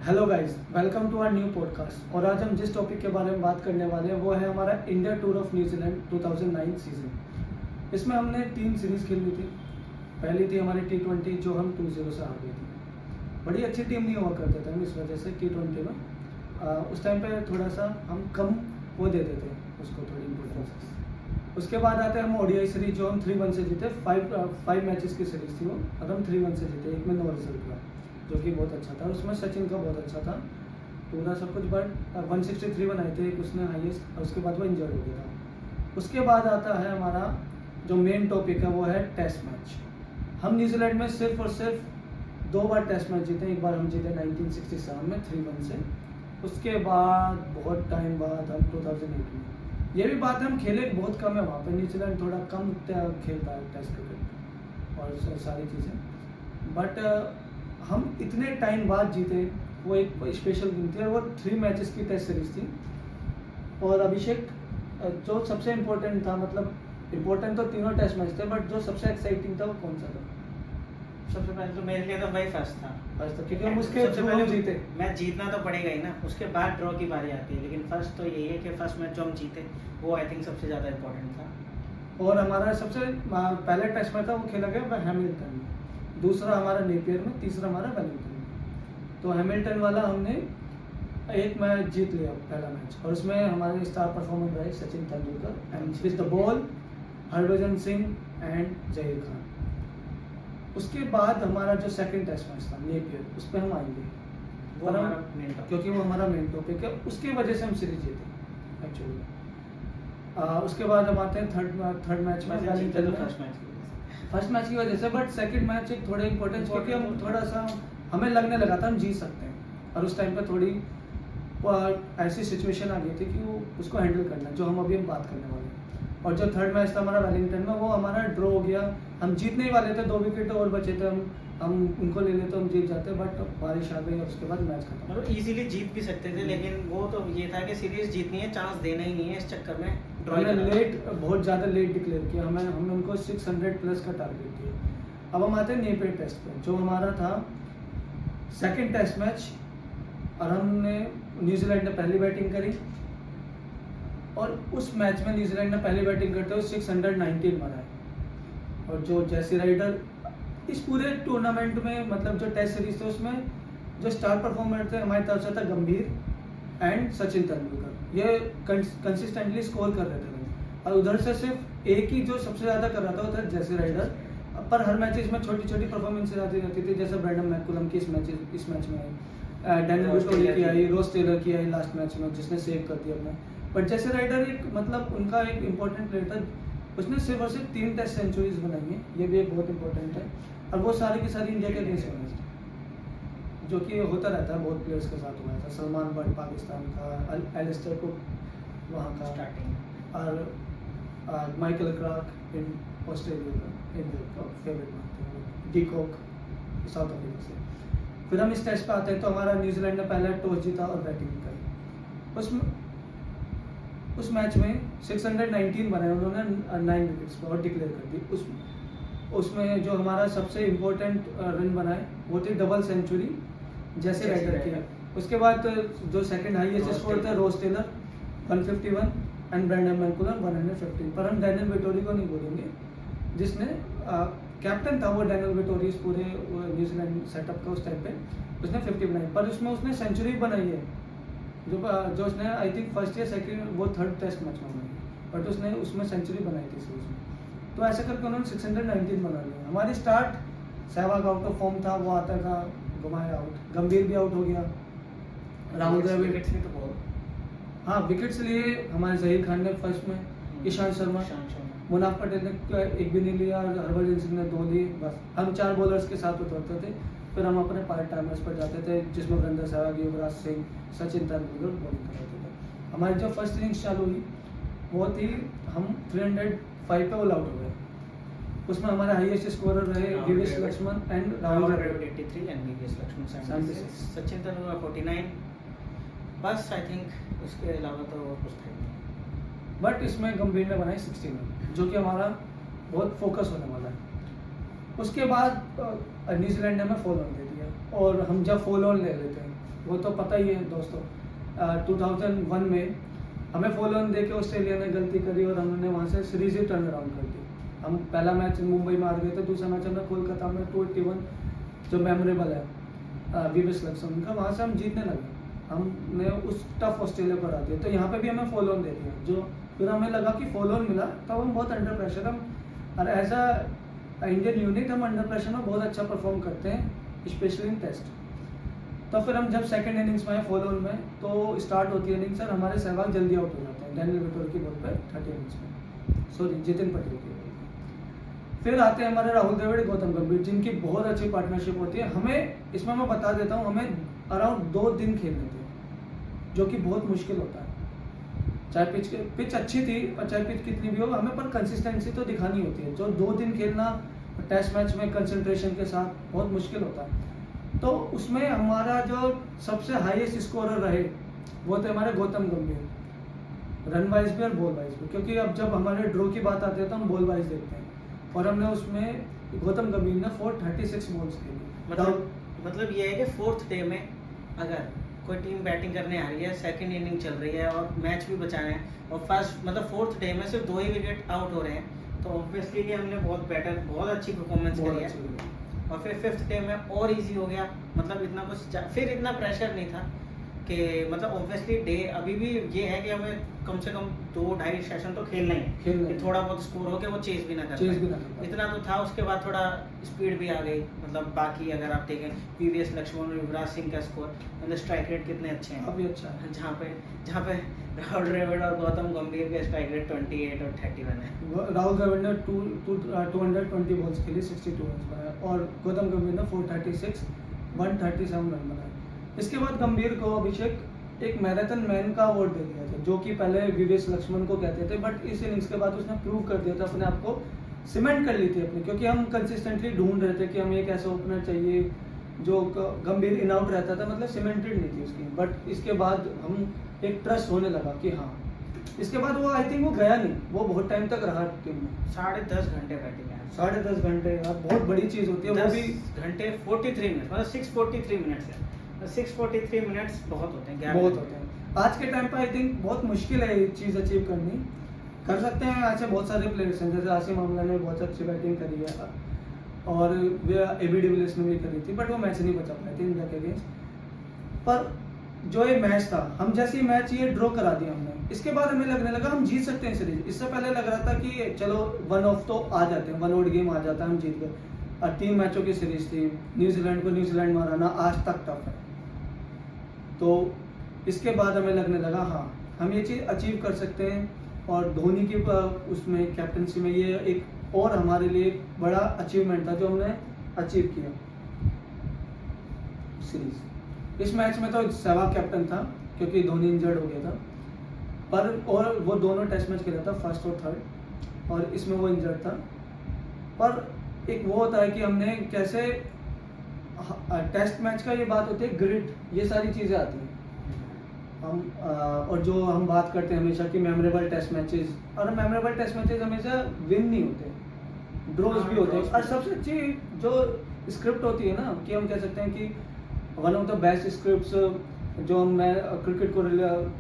Hello guys, welcome to our new podcast. और आज हम जिस टॉपिक के बारे में बात करने वाले हैं वो है हमारा India tour of New Zealand 2009 season. इसमें हमने 3 सीरीज़ खेली थी। पहली थी हमारी T20 जो हम 2-0 से हार गए थे। बड़ी अच्छी टीम नहीं हुआ करते थे हम, इस वजह से T20 में उस टाइम पे थोड़ा सा हम कम वो देते थे उसको, थोड़ी इम्पोर्टेंस। उसके बाद आते हैं हम ओडीआई सीरीज जो हम 3-1 से जीते। 5 मैचेस की सीरीज थी वो, और हम 3-1 से जीते। एक में नो रिजल्ट हुआ जो कि बहुत अच्छा था। उसमें सचिन का बहुत अच्छा था पूरा सब कुछ, बट 163 बनाए थे एक उसने हाईएस्ट, और उसके बाद वो इंजर्ड हो गया था। उसके बाद आता है हमारा जो मेन टॉपिक है वो है टेस्ट मैच। हम न्यूजीलैंड में सिर्फ और सिर्फ 2 बार टेस्ट मैच जीते। एक बार हम जीते 1967 में 3-1 से। उसके बाद बहुत टाइम बाद हम 2008 में, ये भी बात है हम खेले बहुत कम है वहाँ पे। न्यूजीलैंड थोड़ा कम खेलता है टेस्ट क्रिकेट और सारी चीज़ें, बट हम इतने टाइम बाद जीते। वो एक स्पेशल गेम थी और वो 3 मैचेस की टेस्ट सीरीज थी। और अभिषेक, जो सबसे इम्पोर्टेंट था, मतलब इम्पोर्टेंट तो तीनों टेस्ट मैच थे, बट जो सबसे एक्साइटिंग था वो कौन सा था? सबसे पहले तो मेरे लिए तो भाई फर्स्ट था। फर्स्ट था क्योंकि हम उसके सबसे थ्रू पहले हम जीते। मैच जीतना तो पड़ेगा ही ना, उसके बाद ड्रॉ की बारी आती है, लेकिन फर्स्ट तो यही है कि फर्स्ट मैच जो हम जीते वो आई थिंक सबसे ज़्यादा इम्पोर्टेंट था। और हमारा सबसे पहला टेस्ट मैच था वो खेला गया हैमिल्टन में, दूसरा हमारा नेपियर में, तीसरा हमारा वेलिंगटन में। तो हैमिल्टन वाला हमने एक मैच जीत लिया पहला मैच, और उसमें हमारे स्टार परफॉर्मर रहे Sachin Tendulkar and with the ball Harbhajan Singh and Zaheer Khan. उसके बाद हमारा जो सेकंड टेस्ट मैच था नेपियर, उस पर हम आएंगे वो पर हमारा हम, main topic। क्योंकि वो हमारा मेन टॉपिक है, उसकी वजह से हम सीरीज जीते एक्चुअली। उसके बाद हम आते हैं थर्ड मैच में वेलिंगटन में। फर्स्ट मैच की वजह से, बट सेकंड मैच एक थोड़ा इंपॉर्टेंस, क्योंकि हम थोड़ा सा हमें लगने लगा था हम जीत सकते हैं, और उस टाइम पे थोड़ी ऐसी सिचुएशन आ गई थी कि वो उसको हैंडल करना, जो हम अभी बात करने वाले हैं। और जो थर्ड मैच था हमारा वेलिंगटन में, वो हमारा ड्रॉ हो गया। हम जीतने ही वाले थे, 2 विकेट और बचे थे, हम उनको ले लेते हम जीत जाते, बट बारिश आ गई और उसके बाद मैच खत्म। मतलब इजीली जीत भी सकते थे, लेकिन वो तो ये था कि सीरीज जीतनी है, चांस देना ही नहीं है, इस चक्कर में ड्रॉ हमने लेट, बहुत ज़्यादा लेट डिक्लेयर किया। हमने उनको 600 प्लस का टारगेट दिया। अब हम आते हैं नेपियर टेस्ट पे, जो हमारा था सेकंड टेस्ट मैच, और हमने न्यूजीलैंड ने पहली बैटिंग करी, और उस मैच में न्यूजीलैंड ने पहली बैटिंग करते हुए 619 बनाए। और जो जैसी राइडर इस पूरे टूर्नामेंट में, मतलब जो टेस्ट सीरीज थे उसमें जो स्टार परफॉर्मर थे हमारी तरफ से था गंभीर एंड सचिन तेंदुलकर। ये कंसिस्टेंटली स्कोर कर रहे थे, और उधर से सिर्फ एक ही जो सबसे ज़्यादा कर रहा था वो था जैसी राइडर। पर हर मैचेस में छोटी छोटी परफॉर्मेंसेज आती रहती थी, जैसे ब्रैंडन मैकुलम की इस मैच में आई, डैनियल विटोरी की आई, रोस टेलर की आई लास्ट मैच में, जिसने सेव कर दिया अपना। बट जैसे राइडर एक, मतलब उनका एक इम्पोर्टेंट प्लेयर था, उसने सिर्फ और सिर्फ 3 टेस्ट सेंचुरीज बनाई है, ये भी एक बहुत इंपॉर्टेंट है। और वो सारी की सारी इंडिया के अगेंस्ट बनाई थी, जो कि होता रहता है बहुत प्लेयर्स के साथ हुआ था। सलमान बट पाकिस्तान का, एलिस्टर कुक वहाँ का स्टार्टिंग, और माइकल क्लार्क इन ऑस्ट्रेलिया का इंडिया फेवरेट मानते हैं, डी कॉक साउथ अफ्रीका से। फिर हम इस टेस्ट पे आते हैं, तो हमारा न्यूजीलैंड ने पहला टॉस जीता और बैटिंग करी। उस मैच में 619 बनाए उन्होंने 9 विकेट्स पर, और डिक्लेयर कर दी। उसमें जो हमारा सबसे इम्पोर्टेंट रन बनाए वो थी डबल सेंचुरी जैसे राइडर की। उसके बाद जो सेकंड हाईएस्ट स्कोर था रोस टेलर 151 एंड ब्रैंडन मैकुलम 115। पर हम डैनियल विटोरी को नहीं बोलेंगे, जिसने कैप्टन था वो डैनियल विटोरी इस पूरे न्यूजीलैंड सेटअप का उस टाइम पे। उसने 50 बनाई, पर उसमें उसने सेंचुरी बनाई है, जो उसने आई थिंक फर्स्ट या सेकंड वो थर्ड टेस्ट मैच में बनाई, बट उसने उसमें सेंचुरी बनाई थी सीरीज में। तो ऐसे करके उन्होंने 619 बना लिया। हमारी start, Sehwag out of form था, वो आता था घुमाया आउट, गंभीर भी आउट हो गया, राहुल द्रविड़, तो बहुत हाँ विकेट्स लिए हमारे जहीर खान ने फर्स्ट में, ईशांत शर्मा, मुनाफ पटेल ने एक भी नहीं लिया, और हरभजन सिंह ने 2 लिए। बस हम 4 बॉलर्स के साथ उतरते थे, फिर हम अपने पार्ट टाइमर्स पर जाते थे, जिसमें वीरेंद्र सहवाग, युवराज सिंह, सचिन तेंदुलकर बॉलिंग करते थे। हमारी जो फर्स्ट इनिंग्स चालू हुई वो थी, हम 305 पे ऑल आउट हो गए। उसमें हमारे हाईएस्ट स्कोरर रहे VVS Laxman and Rahul Dravid 83 and VVS Laxman 76, 76, Sachin Tendulkar 49। बस आई थिंक उसके अलावा तो और कुछ था नहीं। बट इसमें गंभीर ने बनाई 69, जो कि हमारा बहुत फोकस होने वाला है। उसके बाद न्यूजीलैंड ने हमें फॉलो ऑन दे दिया, और हम जब फॉलो ऑन ले लेते हैं वो तो पता ही है दोस्तों। 2001 में हमें फॉलो ऑन दे के ऑस्ट्रेलिया ने गलती करी और हमने वहाँ से सीरीज ही टर्न अराउंड कर दी। हम पहला मैच मुंबई में हार गए थे, दूसरा मैच हमने कोलकाता में 281 जो मेमोरेबल है वीवीएस लक्ष्मण का, वहाँ से हम जीतने लगे। हमने उस टफ ऑस्ट्रेलिया को हरा दिया, तो यहाँ पे भी हमें फॉलो ऑन दे दिया। जो फिर हमें लगा कि फॉलो ऑन मिला, तब हम बहुत अंडर प्रेशर हम, और एज अ इंडियन यूनिट हम अंडर प्रेशर में बहुत अच्छा परफॉर्म करते हैं, स्पेशली इन टेस्ट। तो फिर हम जब सेकंड इनिंग्स में आए फॉलो ऑन में, तो स्टार्ट होती है इनिंग्स सर, हमारे सहवाग जल्दी आउट हो जाते हैं डैनियल विटोर की बॉल पे 30 इनिंग्स में, सॉरी जितिन पटेल की बॉल पे। फिर आते हैं हमारे राहुल द्रविड़, गौतम गंभीर, जिनकी बहुत अच्छी पार्टनरशिप होती है। हमें इसमें मैं बता देता हूँ, हमें अराउंड 2 दिन खेलने थे, जो कि बहुत मुश्किल होता है। चाहे पिच अच्छी थी और चाहे पिच कितनी भी हो, हमें पर कंसिस्टेंसी तो दिखानी होती है। जो 2 दिन खेलना टेस्ट मैच में कंसंट्रेशन के साथ बहुत मुश्किल होता है। तो उसमें हमारा जो सबसे हाईएस्ट स्कोरर रहे वो थे हमारे गौतम गंभीर, रन वाइज भी और बॉल वाइज भी, क्योंकि अब जब हमारे ड्रॉ की बात आती है तो हम बॉल वाइज देखते हैं, और हमने उसमें गौतम गंभीर ने 436 बॉल्स खेली। मतलब ये है कि 4th डे में अगर कोई टीम बैटिंग करने आ रही है, सेकंड इनिंग चल रही है और मैच भी बचा रहे हैं, और फर्स्ट मतलब 4th डे में सिर्फ 2 ही विकेट आउट हो रहे हैं, तो ऑब्वियसली हमने बहुत अच्छी परफॉर्मेंस करी है। और फिर 5th डे में और इजी हो गया, मतलब इतना कुछ फिर इतना प्रेशर नहीं था कि मतलब ऑब्वियसली डे अभी भी ये है कि हमें कम से कम 2-2.5 सेशन तो खेलना ही है कि थोड़ा बहुत स्कोर हो गया, वो चेज भी ना कर पाए, इतना तो था। उसके बाद थोड़ा स्पीड भी आ गई, मतलब बाकी अगर आप देखें वीवीएस लक्ष्मण और युवराज सिंह का स्कोर, मतलब स्ट्राइक रेट कितने अच्छे हैं, अभी अच्छा है। जहाँ पे राहुल द्रविड़ और गौतम गंभीर के स्ट्राइक रेट 28 और 31 है। राहुल द्रविड़ ने 220 बॉल्स खेली, 62 रन बनाए, और गौतम गंभीर ने 436 137 रन बनाए। इसके बाद गंभीर को अभिषेक एक मैराथन मैन का अवार्ड दे दिया था, जो कि पहले वीवीएस लक्ष्मण को कहते थे, बट इस इनिंग्स के बाद उसने प्रूव कर दिया था, अपने आप को सीमेंट कर ली थी अपनी, क्योंकि हम कंसिस्टेंटली ढूंढ रहे थे कि हमें एक ऐसा ओपनर चाहिए जो गंभीर इन आउट रहता था, मतलब सीमेंटेड नहीं थी उसकी। बट इसके बाद हम एक ट्रस्ट होने लगा कि हाँ, इसके बाद वो आई थिंक वो गया नहीं, वो बहुत टाइम तक रहा टीम में। 10.5 घंटे बैटिंग है, 10.5 घंटे यार, बहुत बड़ी चीज होती है। वो भी 10 घंटे 43 मिनट, मतलब 643 मिनट्स है, 643 मिनट्स बहुत होते हैं, बहुत होते हैं। आज के टाइम पे आई थिंक बहुत मुश्किल है ये चीज़ अचीव करनी। कर सकते हैं, ऐसे बहुत सारे प्लेयर्स हैं, जैसे आसिम अमला ने बहुत अच्छी बैटिंग करी है, और एबी डिविलियर्स ने भी करी थी, बट वो मैच नहीं बचा पाए थे इंडिया के अगेंस्ट। पर जो ये मैच था, हम जैसे ही मैच ये ड्रॉ करा दिया हमने, इसके बाद हमें लगने लगा हम जीत सकते हैं सीरीज। इससे पहले लग रहा था कि चलो 1 ऑफ तो आ जाते हैं, 1 आउट गेम आ जाता है, हम जीत गए। और 3 मैचों की सीरीज थी, न्यूजीलैंड को न्यूजीलैंड में हराना आज तक टफ है। तो इसके बाद हमें लगने लगा हाँ, हम ये चीज़ अचीव कर सकते हैं, और धोनी की उसमें कैप्टनसी में ये एक और हमारे लिए बड़ा अचीवमेंट था जो हमने अचीव किया सीरीज। इस मैच में तो सहवाग कैप्टन था क्योंकि धोनी इंजर्ड हो गया था, पर और वो दोनों टेस्ट मैच खेला था, फर्स्ट और थर्ड, और इसमें वो इंजर्ड था। पर एक वो होता है कि हमने कैसे टेस्ट मैच का ये बात होती है, ग्रिड, ये सारी चीज़ें आती हैं हम और जो हम बात करते हैं हमेशा कि मेमोरेबल टेस्ट मैचेस, और मेमोरेबल टेस्ट मैचेस हमेशा विन नहीं होते, ड्रॉज भी होते हैं। और सबसे अच्छी जो स्क्रिप्ट होती है ना, कि हम कह सकते हैं कि one of the best scripts जो हम क्रिकेट को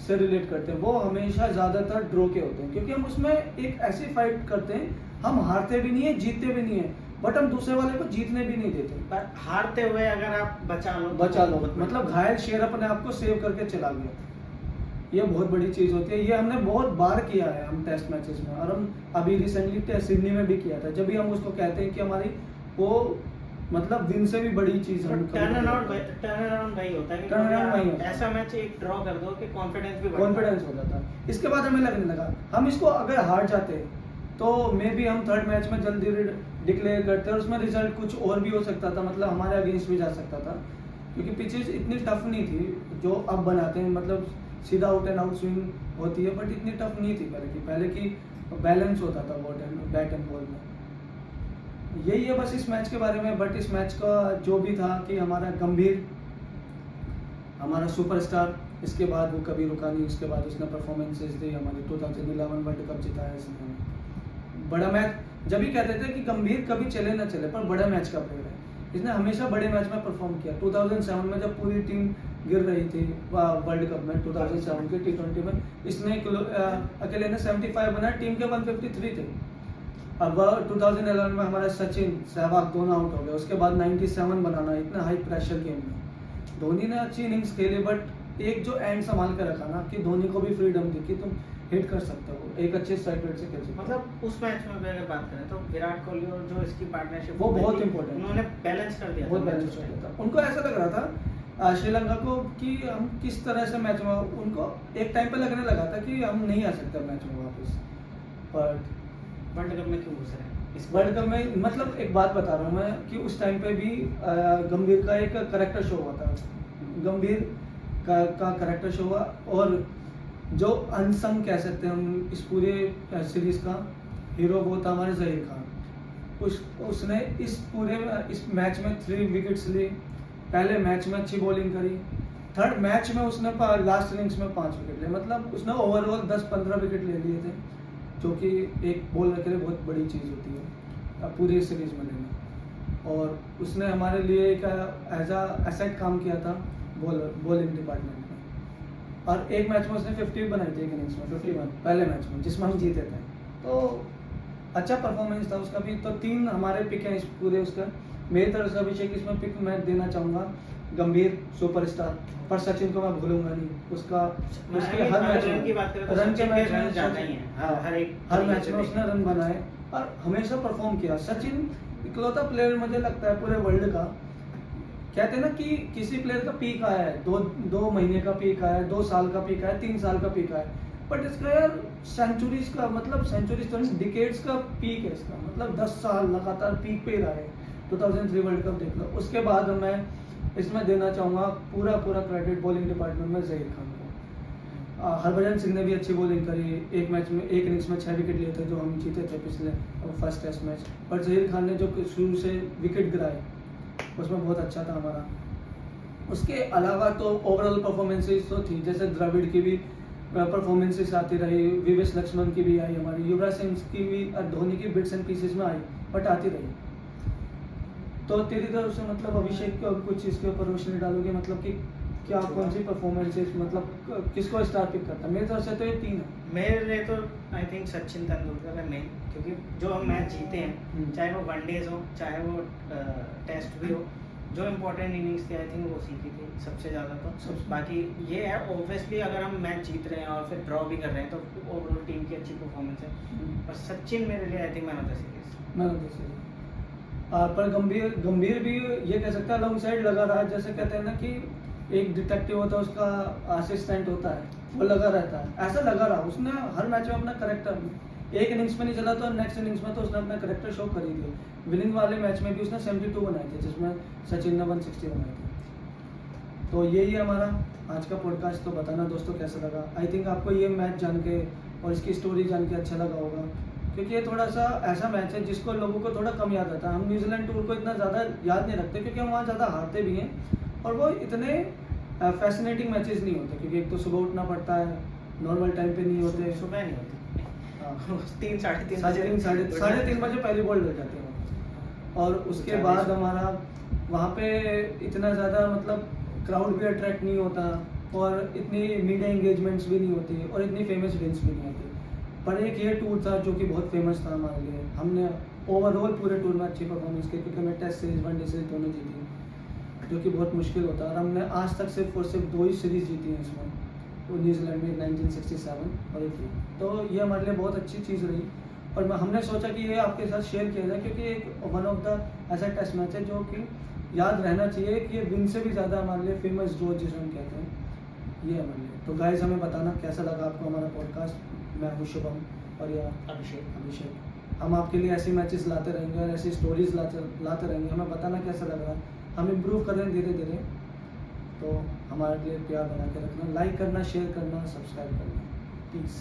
से रिलेट करते हैं, वो हमेशा ज़्यादातर ड्रॉ के होते हैं, क्योंकि हम उसमें एक ऐसी फाइट करते हैं, हम हारते भी नहीं है, जीतते भी नहीं है, बट हम दूसरे वाले को जीतने भी नहीं देते। पर हारते हुए अगर आप बचा लो मतलब घायल शेर अपने आप को सेव करके चला गया, ये बहुत बड़ी चीज़ होती है। ये हमने बहुत बार किया है हम टेस्ट मैचेस में, और हम अभी रिसेंटली सिडनी में भी किया था, जब भी हम उसको कहते हैं कि हमारी वो मतलब विन से भी बड़ी चीज है। टर्न अराउंड भाई होता है कि ऐसा मैच एक ड्रॉ कर दो कि कॉन्फिडेंस हो जाता है। इसके बाद हमें लगने लगा हम इसको अगर हार जाते तो मे बी हम थर्ड मैच में जल्दी डिक्लेयर करते और उसमें रिजल्ट कुछ और भी हो सकता था, मतलब हमारे अगेंस्ट भी जा सकता था, क्योंकि पिचेस इतनी टफ नहीं थी जो अब बनाते हैं, मतलब सीधा आउट एंड आउट स्विंग होती है, बट इतनी टफ नहीं थी पहले की बैलेंस होता था बैट एंड बॉल में। यही है बस इस मैच के बारे में। बट इस मैच का जो भी था कि हमारा गंभीर हमारा सुपरस्टार, इसके बाद वो कभी रुका नहीं, उसके बाद उसने परफॉर्मेंसेस दी, हमारे 2011 वर्ल्ड कप जिताया इसने। बड़ा मैच जब भी कहते थे कि गंभीर कभी चले ना चले, पर बड़ा मैच का प्लेयर है, इसने हमेशा बड़े मैच में परफॉर्म किया। 2007 में जब पूरी टीम गिर रही थी वर्ल्ड कप में 2007 के T20 में, इसने अकेले ने 75 बनाए, टीम के 153 थे। अब 2011 में हमारा सचिन सहवाग दोनों आउट हो गए, उसके बाद 97 बनाना इतना हाई प्रेशर गेम में। धोनी ने अच्छी इनिंग्स खेली, बट एक जो एंड संभाल के रखा ना कि धोनी को भी फ्रीडम दी कि तुम हिट कर सकते हो, एक अच्छे स्ट्राइक रेट से खेल सकते हो। मतलब उस मैच में अगर बात करें तो विराट कोहली और जो इसकी पार्टनरशिप वो बहुत इंपॉर्टेंट, उन्होंने बैलेंस कर दिया, बहुत बैलेंस कर दिया था। उनको ऐसा लग रहा था श्रीलंका को कि हम किस तरह से मैच में, उनको एक टाइम पे लगने लगा था कि हम नहीं आ सकते मैच में वापस, पर वर्ल्ड कप में क्यों घुस रहे हैं इस वर्ल्ड कप में। मतलब एक बात बता रहा हूँ मैं कि उस टाइम पे भी गंभीर का एक करेक्टर शो हुआ था, गंभीर का करेक्टर शो हुआ, और जो अनसंग कह सकते हैं हम इस पूरे सीरीज का हीरो वो था हमारे जहीर खान। उसने इस मैच में 3 विकेट्स ली, पहले मैच में अच्छी बॉलिंग करी, थर्ड मैच में उसने लास्ट इनिंग्स में 5 विकेट लिए, मतलब उसने ओवरऑल 10-15 विकेट ले लिए थे, जो कि एक बॉलर के लिए बहुत बड़ी चीज़ होती है पूरी सीरीज में लेना। और उसने हमारे लिए एक एज एसेट काम किया था बॉलिंग डिपार्टमेंट में, और एक मैच में उसने 50 बनाई थी, एक इनिंग्स में 51 पहले मैच में जिसमें हम जीते थे। तो अच्छा परफॉर्मेंस था उसका भी। तो 3 हमारे पिक हैं इस पूरे उसका। मेरी तरफ से अभिषेक इसमें पिक मैं देना चाहूँगा, गंभीर सुपरस्टार, पर सचिन को मैं भूलूंगा नहीं, उसका उसके हर मैच रन की बात करें तो रन के सचिन मैच रन में ज्यादा ही है, हर मैच में उसने रन बनाए और हमेशा परफॉर्म किया। सचिन इकलौता प्लेयर मुझे लगता है पूरे वर्ल्ड का, कहते हैं ना कि किसी प्लेयर का पीक आया है, 2 महीने का पीक आया है, 2 साल का पीक आया है, 3 साल का पीक आया है, बट इसका यार सेंचुरीज का, मतलब सेंचुरीज तो नहीं, डिकेड्स का पीक है इसका, मतलब 10 साल लगातार पीक पे ही रहा है। 2003 वर्ल्ड कप देख लो। उसके बाद मैं इसमें देना चाहूँगा पूरा क्रेडिट बॉलिंग डिपार्टमेंट में जहीर खान को। हरभजन सिंह ने भी अच्छी बॉलिंग करी, एक मैच में एक इनिंग्स में 6 विकेट लिए थे जो हम जीते थे पिछले फर्स्ट टेस्ट मैच, पर जहीर खान ने जो शुरू से विकेट गिराए उसमें बहुत अच्छा था हमारा। उसके अलावा तो ओवरऑल परफॉर्मेंसेस तो थी, जैसे द्रविड़ की भी परफॉर्मेंसेस आती रही, विवेश लक्ष्मण की भी आई हमारी, युवराज सिंह की भी, धोनी की बिट्स एंड पीसेस में आई, बट आती रही। तो तेरी तरफ से मतलब अभिषेक कुछ इसके ऊपर रोशनी डालोगे, मतलब कि क्या कौन सी परफॉर्मेंसेस, मतलब किसको स्टार पिक करता है? मेरी तरफ से तो ये 3 है। मेरे लिए तो आई थिंक सचिन तेंदुलकर है मेन, क्योंकि जो हम मैच जीते हैं, चाहे वो वनडेज हो चाहे वो टेस्ट भी हो, जो इम्पोर्टेंट इनिंग्स थी आई थिंक वो सीखी थी सबसे ज़्यादा। तो बाकी ये है ऑब्वियसली अगर हम मैच जीत रहे हैं और फिर ड्रॉ भी कर रहे हैं तो ओवरऑल टीम की अच्छी परफॉर्मेंस है। और सचिन मेरे लिए I think man of the series. पर गंभीर भी ये कह सकता है लॉन्ग साइड लगा रहा है, जैसे कहते हैं ना कि एक डिटेक्टिव होता है, उसका असिस्टेंट होता है, वो लगा रहता है, ऐसा लगा रहा। उसने हर मैच में अपना करेक्टर, एक इनिंग्स में नहीं चला तो नेक्स्ट इनिंग्स में तो उसने अपना करेक्टर शो कर ही दिया। विनिंग वाले मैच में भी उसने 72 बनाए थे, जिसमें सचिन ने 160 बनाए थे। तो यही है हमारा आज का पॉडकास्ट। तो बताना दोस्तों कैसा लगा। आई थिंक आपको ये मैच जान के और इसकी स्टोरी जान के अच्छा लगा होगा, क्योंकि ये थोड़ा सा ऐसा मैच है जिसको लोगों को थोड़ा कम याद आता है। हम न्यूजीलैंड टूर को इतना ज़्यादा याद नहीं रखते क्योंकि हम वहाँ ज़्यादा हारते भी हैं, और वो इतने फैसिनेटिंग मैचेस नहीं होते, क्योंकि एक तो सुबह उठना पड़ता है, नॉर्मल टाइम पे नहीं होते, सुबह नहीं होती, 3-3:30 साढ़े तीन बजे पहली बॉल लग जाती है। और उसके बाद हमारा वहाँ पे इतना ज़्यादा मतलब क्राउड भी अट्रैक्ट नहीं होता, और इतनी मीडिया एंगेजमेंट्स भी नहीं होती, और इतनी फेमस इवेंट्स भी नहीं होती। पर एक ये टूर था जो कि बहुत फेमस था हमारे लिए। हमने ओवरऑल पूरे टूर में अच्छी परफॉर्मेंस की, क्योंकि हमने टेस्ट सीरीज, वनडे सीरीज दोनों जीती, जो कि बहुत मुश्किल होता है। और हमने आज तक सिर्फ और सिर्फ 2 ही सीरीज जीती हैं इसमें, तो न्यूजीलैंड में 1967 और एक। तो ये हमारे लिए बहुत अच्छी चीज़ रही, और हमने सोचा कि ये आपके साथ शेयर किया जाए, क्योंकि एक वन ऑफ द ऐसा टेस्ट मैच है जो कि याद रहना चाहिए कि ये विन से भी ज़्यादा हमारे लिए फेमस जो जिसे हम कहते हैं, ये हमारे लिए। तो गाइस हमें बताना कैसा लगा आपको हमारा पॉडकास्ट। मैं हूँ शुभम और या अभिषेक। हम आपके लिए ऐसी मैचेस लाते रहेंगे और ऐसी स्टोरीज लाते रहेंगे। हमें बताना कैसा लग रहा है, हम इम्प्रूव कर रहे हैं धीरे धीरे। तो हमारे लिए प्यार बना के रखना, लाइक करना, शेयर करना, सब्सक्राइब करना। प्लीज़।